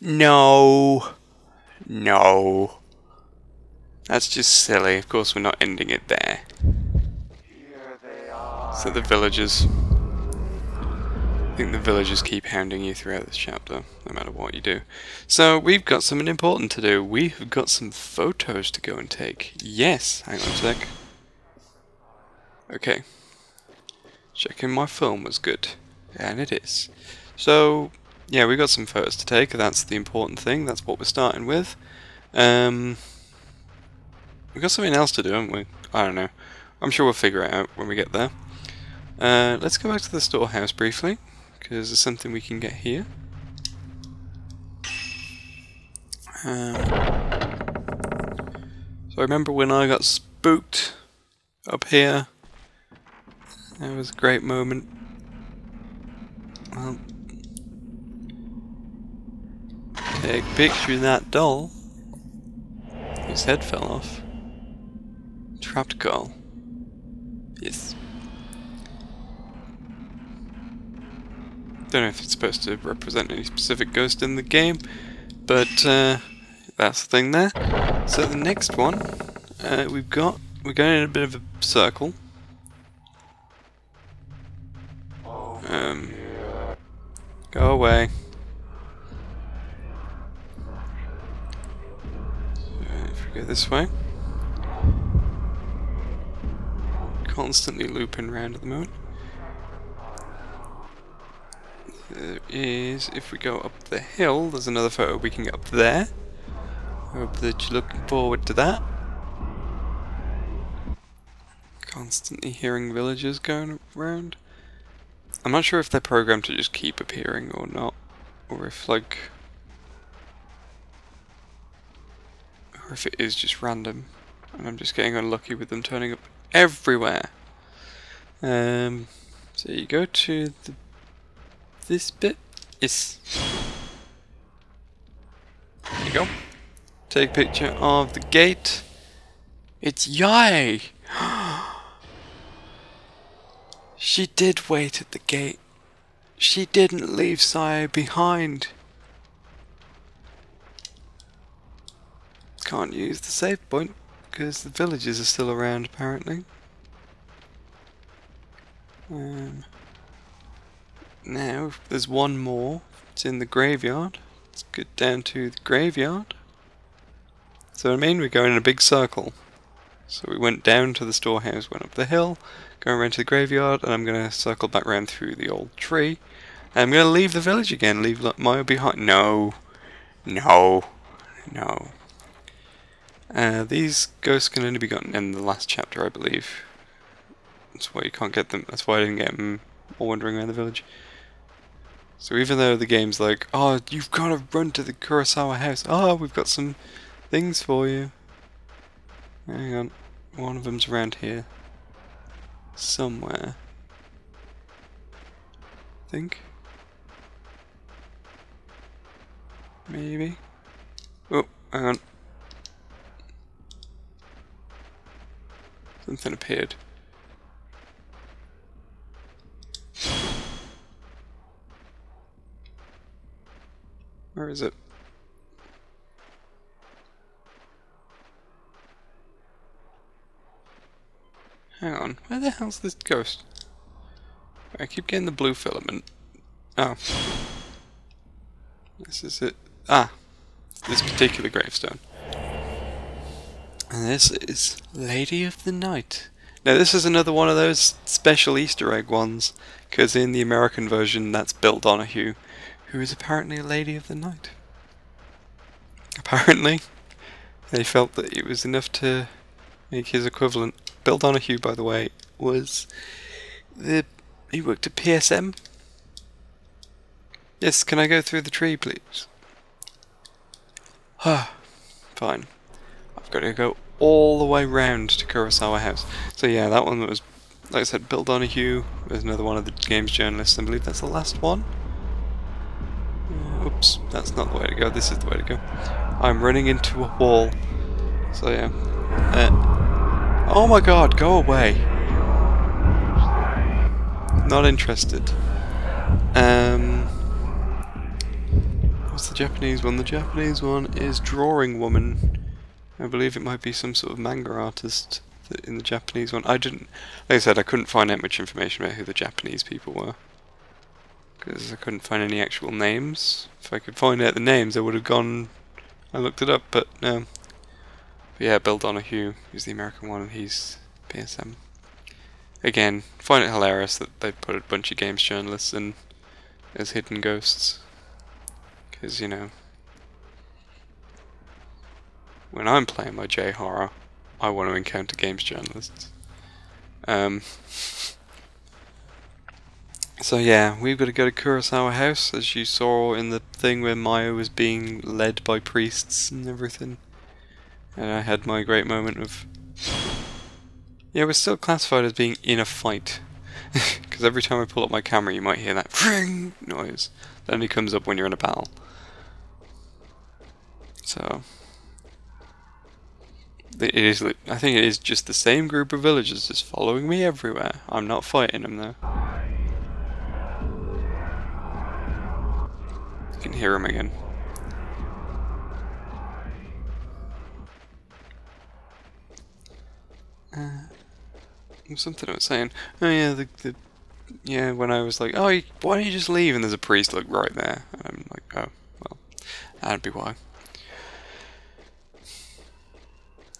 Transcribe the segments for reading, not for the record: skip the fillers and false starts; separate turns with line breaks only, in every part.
No. No. That's just silly. Of course we're not ending it there.
Here they are.
So the villagers... I think the villagers keep hounding you throughout this chapter, no matter what you do. So we've got something important to do. We've got some photos to go and take. Yes, hang on a sec. Okay. Checking my phone was good. And it is. So, yeah, we've got some photos to take. That's the important thing. That's what we're starting with. We've got something else to do, haven't we? I don't know. I'm sure we'll figure it out when we get there. Let's go back to the storehouse briefly, because there's something we can get here. So I remember when I got spooked up here. That was a great moment. Well, take a picture of that doll. His head fell off. Trapped girl. Yes. Don't know if it's supposed to represent any specific ghost in the game, but that's the thing there. So the next one, we're going in a bit of a circle. Go away. If we go this way. Constantly looping around at the moment. There is, if we go up the hill, there's another photo we can get up there. Hope that you're looking forward to that. Constantly hearing villagers going around. I'm not sure if they're programmed to just keep appearing or not. Or if like... Or if it is just random. And I'm just getting unlucky with them turning up everywhere. So you go to this bit. Yes. There you go. Take a picture of the gate. It's Yae! She did wait at the gate. She didn't leave Saya behind. Can't use the save point because the villagers are still around apparently. Now there's one more. It's in the graveyard. Let's get down to the graveyard. So I mean we're going in a big circle. So we went down to the storehouse, went up the hill, going around to the graveyard, and I'm going to circle back round through the old tree. And I'm going to leave the village again, leave Maya behind. No. No. No. These ghosts can only be gotten in the last chapter, I believe. That's why you can't get them. That's why I didn't get them all wandering around the village. So even though the game's like, oh, you've got to run to the Kurosawa house. Oh, we've got some things for you. Hang on. One of them's around here. Somewhere. I think. Maybe. Oh, hang on. Something appeared. Where is it? Hang on, where the hell's this ghost? I keep getting the blue filament. Oh. This is it. Ah. This particular gravestone. And this is Lady of the Night. Now this is another one of those special Easter egg ones, because in the American version that's Bill Donahue, who is apparently a Lady of the Night. Apparently, they felt that it was enough to make his equivalent. Bill Donahue, by the way, was he worked at PSM. Yes, can I go through the tree, please? Fine. I've got to go all the way round to Kurosawa House. So yeah, that one was, like I said, Bill Donahue. There's another one of the game's journalists. I believe that's the last one. Oops, that's not the way to go. This is the way to go. I'm running into a wall. So yeah. Oh my god, go away. Not interested. What's the Japanese one? The Japanese one is Drawing Woman. I believe it might be some sort of manga artist in the Japanese one. I didn't, like I said, I couldn't find out much information about who the Japanese people were, because I couldn't find any actual names. If I could find out the names, I would have gone. I looked it up, but no. But yeah, Bill Donahue is the American one, and he's PSM. Again, find it hilarious that they put a bunch of games journalists in as hidden ghosts, because you know, when I'm playing my J-horror, I want to encounter games journalists. So yeah, we've got to go to Kurosawa House, as you saw in the thing where Maya was being led by priests and everything. And I had my great moment of... Yeah, we're still classified as being in a fight. Because every time I pull up my camera you might hear that ring noise. That only comes up when you're in a battle. So... It is, I think it is just the same group of villagers just following me everywhere. I'm not fighting them though. You can hear them again. Something I was saying. Oh yeah, yeah, when I was like, oh, why don't you just leave? And there's a priest like right there. And I'm like, oh, well, that'd be why.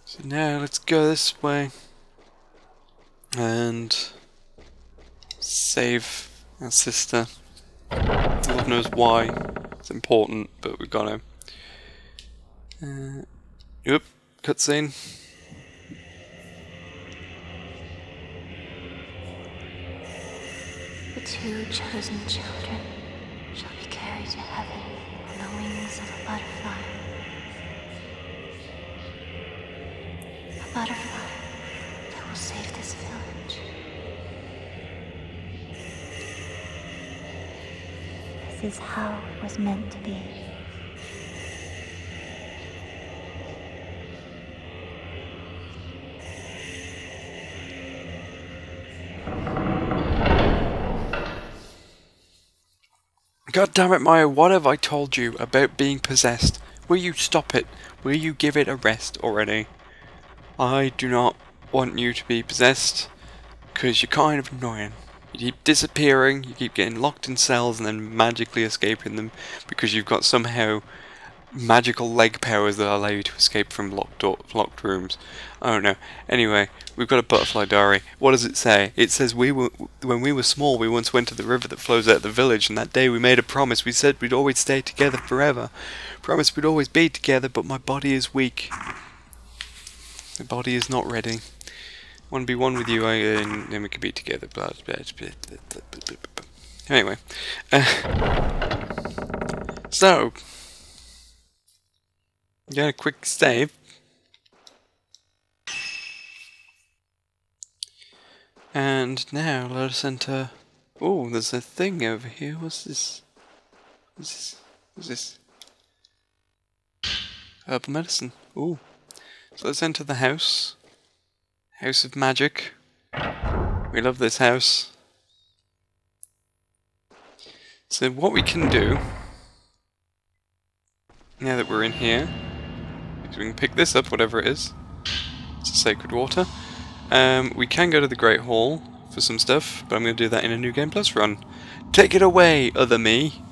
So now let's go this way and save our sister. Lord knows why. It's important, but we've got to. Yep, cutscene.
The two chosen children shall be carried to heaven on the wings of a butterfly. A butterfly that will save this village. This is how it was meant to be.
God damn it, Maya, what have I told you about being possessed? Will you stop it? Will you give it a rest already? I do not want you to be possessed, because you're kind of annoying. You keep disappearing, you keep getting locked in cells and then magically escaping them because you've got somehow magical leg powers that allow you to escape from locked rooms. I don't know. Anyway, we've got a butterfly diary. What does it say? It says when we were small, we once went to the river that flows out of the village, and that day we made a promise. We said we'd always stay together forever. Promised we'd always be together, but my body is weak. My body is not ready. I want to be one with you, and then we can be together. Anyway, so. Got a quick save. And now let us enter. Oh, there's a thing over here. What's this? What's this? Herbal medicine. Ooh. So let's enter the house. House of Magic. We love this house. So what we can do, now that we're in here, is we can pick this up, whatever it is. It's a sacred water. We can go to the Great Hall for some stuff, but I'm going to do that in a New Game Plus run. Take it away, Other Me!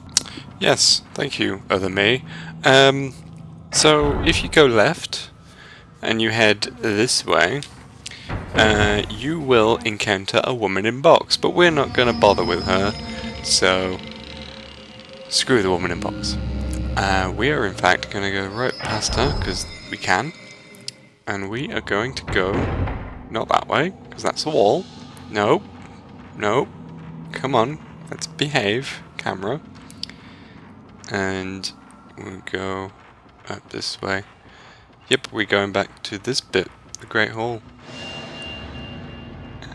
Yes, thank you, Other Me. So, if you go left, and you head this way, you will encounter a woman in box, but we're not going to bother with her, so screw the woman in box. We are in fact going to go right past her, because we can, and we are going to go, not that way, because that's a wall. Nope, nope, come on, let's behave, camera, and we'll go up this way. Yep, we're going back to this bit, the Great Hall,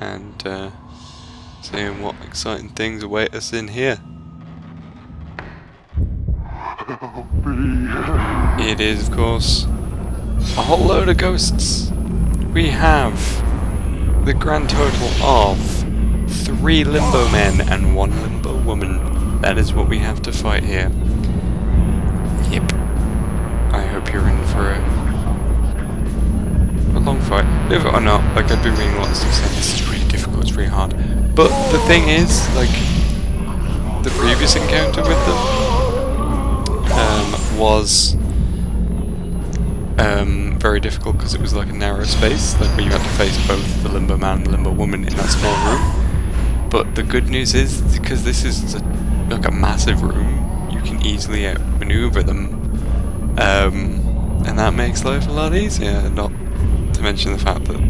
and seeing what exciting things await us in here. It is, of course, a whole load of ghosts. We have the grand total of 3 limbo men and 1 limbo woman. That is what we have to fight here. believe it or not, like I've been reading lots of stuff saying this is really difficult, it's really hard. But the thing is, like, the previous encounter with them was very difficult because it was like a narrow space, like where you had to face both the Limbo Man and the Limbo Woman in that small room. But the good news is, because this is like a massive room, you can easily outmaneuver them, and that makes life a lot easier. Not to mention the fact that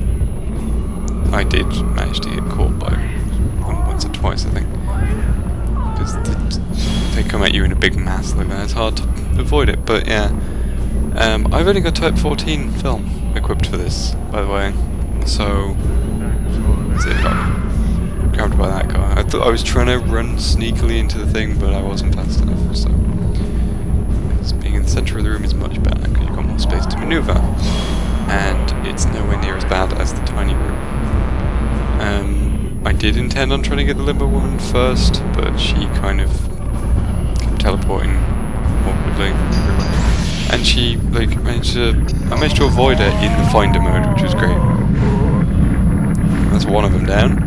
I did manage to get caught by them once or twice, I think, because they come at you in a big mass like that. It's hard to avoid it, but yeah. I've only got Type 14 film equipped for this, by the way, so that's it. Got grabbed by that guy. I thought I was trying to run sneakily into the thing, but I wasn't fast enough, so being in the centre of the room is much better because you've got more space to manoeuvre, and it's nowhere near as bad as the tiny room. I did intend on trying to get the Limbo Woman first, but she kind of kept teleporting awkwardly everywhere. And she, like, I managed to avoid her in the Finder mode, which was great. That's one of them down.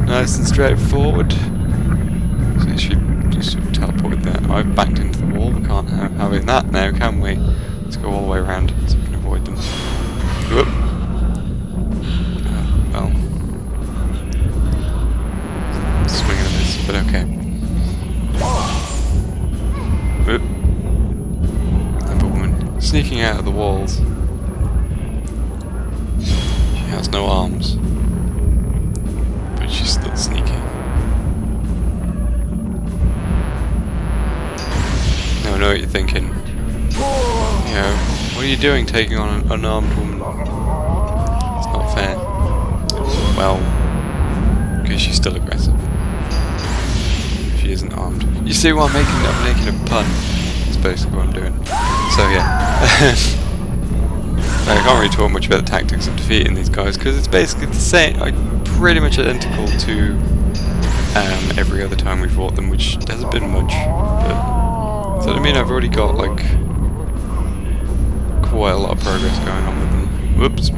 Nice and straightforward. So she just sort of teleported there. I've backed into the wall. We can't have it that now, can we? Let's go all the way around so we can avoid them. Whoop. Well. Swing and a miss, but okay. Whoop. Sneaking out of the walls. She has no arms, but she's still sneaking. Now I know what you're thinking. You know, what are you doing taking on an unarmed woman? It's not fair. Well, because she's still aggressive. She isn't armed. You see why I'm making a pun? That's basically what I'm doing. So yeah. I can't really talk much about the tactics of defeating these guys because it's basically the same, pretty much identical to every other time we fought them, which hasn't been much. But so I mean, I've already got like quite a lot of progress going on with them. Whoops.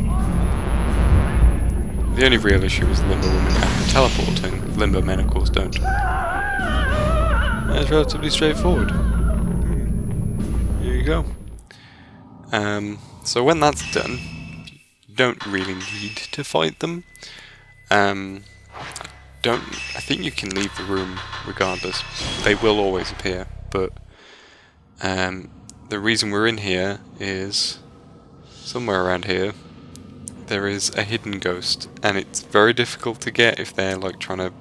The only real issue is the Limbo Woman and the teleporting. Limbo Men, of course, don't. That's relatively straightforward. Here you go. So when that's done, you don't really need to fight them. I think you can leave the room regardless. They will always appear, but the reason we're in here is somewhere around here there is a hidden ghost, and it's very difficult to get if they're like trying to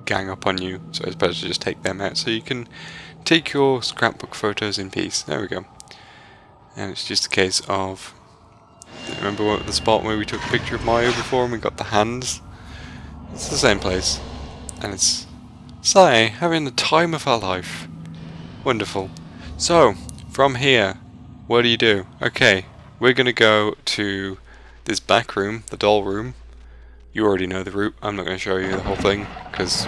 gang up on you, so it's better to just take them out so you can take your scrapbook photos in peace. There we go. And it's just a case of, remember the spot where we took a picture of Mario before and we got the hands? It's the same place. And it's Sae having the time of her life. Wonderful. So, from here, what do? Okay, we're going to go to this back room, the doll room. You already know the route. I'm not going to show you the whole thing, because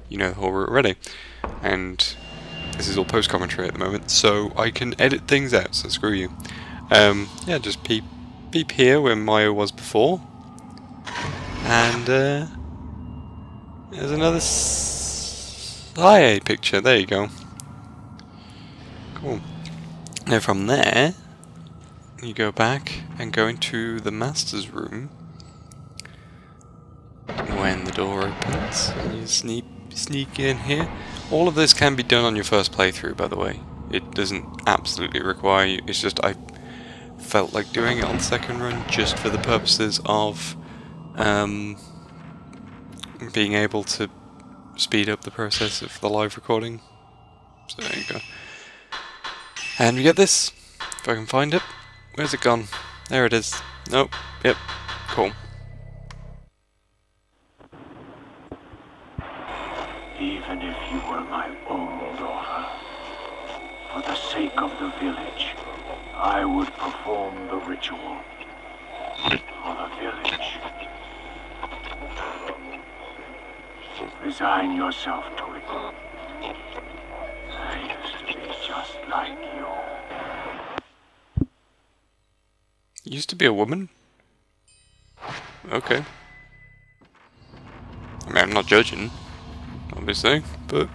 you know the whole route already. And this is all post-commentary at the moment, so I can edit things out, so screw you. Yeah, just peep here where Mayo was before. And there's another Sae picture, there you go. Cool. Now from there, you go back and go into the Master's room. When the door opens, and you sneak in here. All of this can be done on your first playthrough, by the way. It doesn't absolutely require you, it's just I felt like doing it on the second run just for the purposes of being able to speed up the process of the live recording. So there you go. And we get this, if I can find it. Where's it gone? There it is. Nope. Yep. Cool.
Even if you were my own daughter, for the sake of the village, I would perform the ritual for the village. Resign yourself to it. I used to be just like you.
You used to be a woman? Okay. I mean, I'm not judging, obviously, but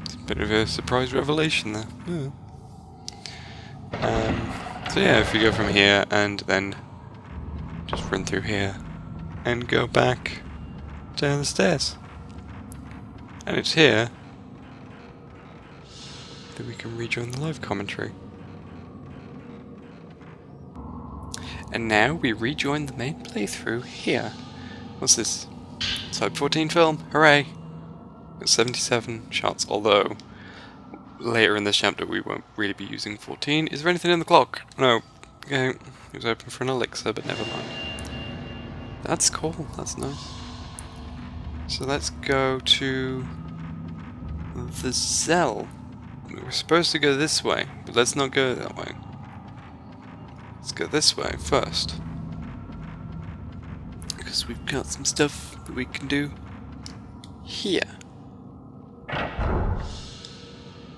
it's a bit of a surprise revelation there. Yeah. So yeah, if we go from here and then just run through here and go back down the stairs. And it's here that we can rejoin the live commentary. And now we rejoin the main playthrough here. What's this? Type 14 film, hooray! 77 shots, although later in this chapter we won't really be using 14. Is there anything in the clock? No. Okay, it was open for an elixir, but never mind. That's cool, that's nice. So let's go to the Zell. We're supposed to go this way, but let's not go that way. Let's go this way first. Because we've got some stuff that we can do here.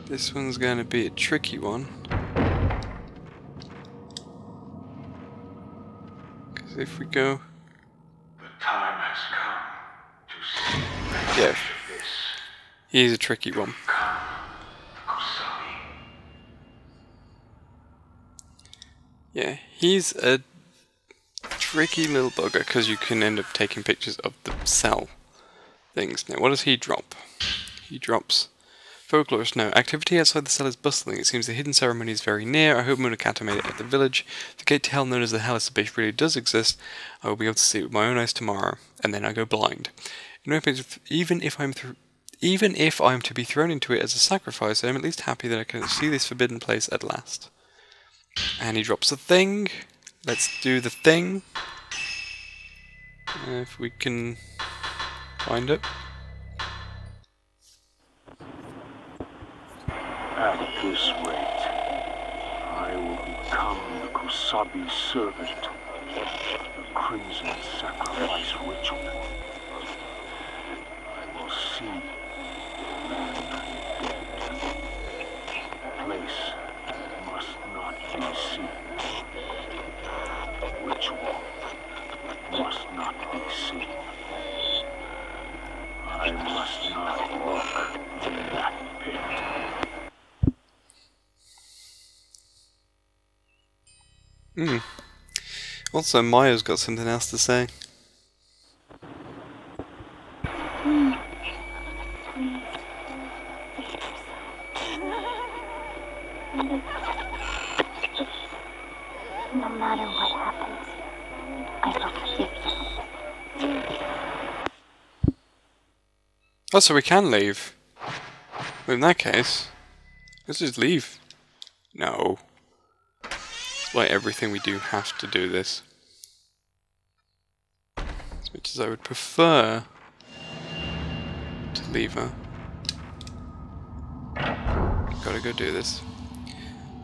This one's going to be a tricky one. Because if we go...
The time has come to see the
Yeah.
of this.
He's a tricky one.
Come, Kosabi.
Yeah, he's a tricky little bugger because you can end up taking pictures of the cell things. Now, what does he drop? He drops folklorist note. Activity outside the cell is bustling. It seems the hidden ceremony is very near. I hope Munakata made it at the village. If the gate to hell known as the Hellas Abyss really does exist, I will be able to see it with my own eyes tomorrow. And then I go blind. Even if I'm to be thrown into it as a sacrifice, I am at least happy that I can see this forbidden place at last. And he drops a thing. Let's do the thing. If we can find it.
At this rate, I will become the Kosabi's servant, the Crimson Sacrifice Ritual. I will see the man dead. The place must not be seen. The ritual must not be seen. I must not look in that pit.
Also, Maya's got something else to say.
No matter what happens, I will forgive you.
Oh, so we can leave. Well, in that case, let's just leave. No. Despite everything, we do have to do this. As much as I would prefer to leave her. Gotta go do this.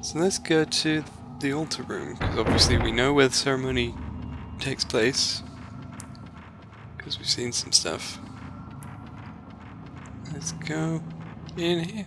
So let's go to the altar room, because obviously we know where the ceremony takes place. Because we've seen some stuff. Let's go in here.